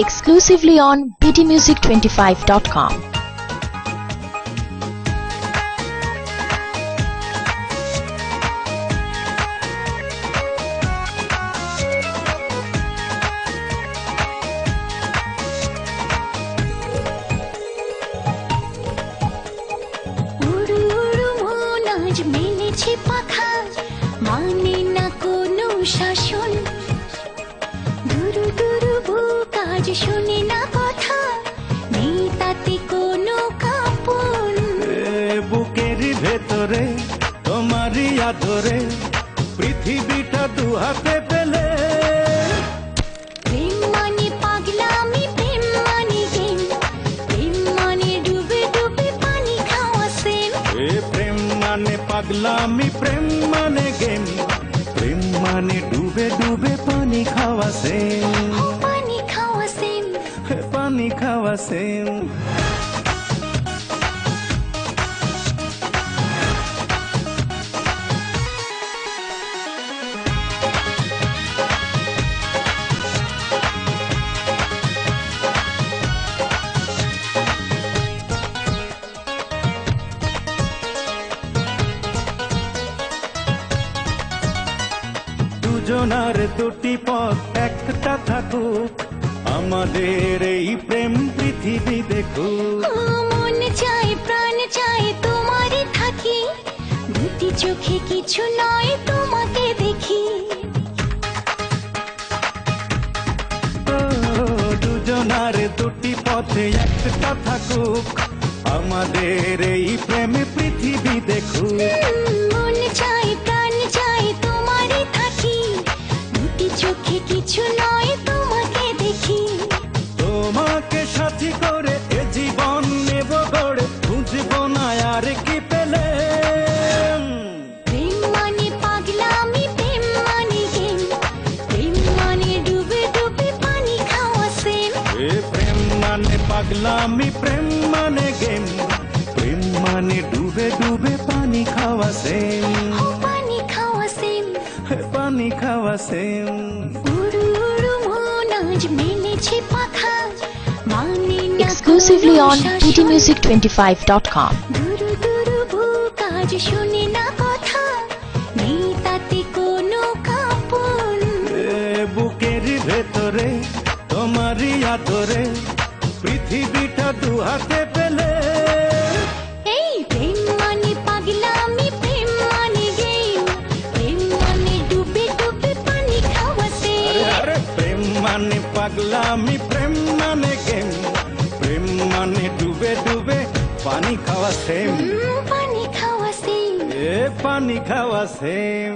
exclusively on bdmusic25.com. মেলেছে পাখা মানে না কোনো শাসন দুরু দুরু বুক আজ শুনে না কথা নেই তাতে কোনো কাপন বুকের ভেতরে তোমারই আদরে পৃথিবীটা দু হাতে পেলে প্রেম মানে পাগলামি প্রেম মানে গেম প্রেম মানে ডুবে ডুবে পানি খাওয়া সেম প্রেম মানে পাগলামি প্রেম মানে গেম প্রেম মানে ডুবে ডুবে পানি খাওয়া সেম পানি খাওয়া সেম পানি খাওয়া সেম দুজনার দুটি পথ একটা থাকুক আমাদের এই প্রেম পৃথিবী দেখুক মন চায় প্রাণ চায় তোমারই থাকি দুটি চোখে কিছু নয় তোমাকে দেখি দুজনার দুটি পথে একটা থাকুক আমাদের এই প্রেম পৃথিবী দেখুক মন চায় প্রাণ চায় তোমারই থাকি দুটি চোখে কিছু নয় তোমাকে দেখি তোমাকে সাথী করে এ জীবন নেব গড়ে বুঝবো না আর কি পেলে প্রেম মানে পাগলামি প্রেম মানে গেম প্রেম মানে ডুবে ডুবে পানি খাওয়া সেম প্রেম মানে পাগলামি প্রেম মানে গেম প্রেম মানে ডুবে ডুবে পানি খাওয়া সেম পানি খাওয়া সেম পানি খাওয়া সেম উড়ু উড়ু মন আজ মেলেছে পাখা মানে না Exclusively কোনো on শাসন। bdmusic25.com. দুরু দুরু বুক আজ শুনে না কথা নেই তাতে কোনো কাপন বুকের ভেতরে তোমারই আদরে পৃথিবীটা দু হাতে পেলে এই প্রেম মানে পাগলামি প্রেম মানে গেম প্রেম মানে ডুবে ডুবে পানি খাওয়া সেম আরে প্রেম মানে পাগলামি প্রেম মানে গেম প্রেম মানে ডুবে ডুবে পানি খাওয়া সেম পানি খাওয়া সেম পানি খাওয়া সেম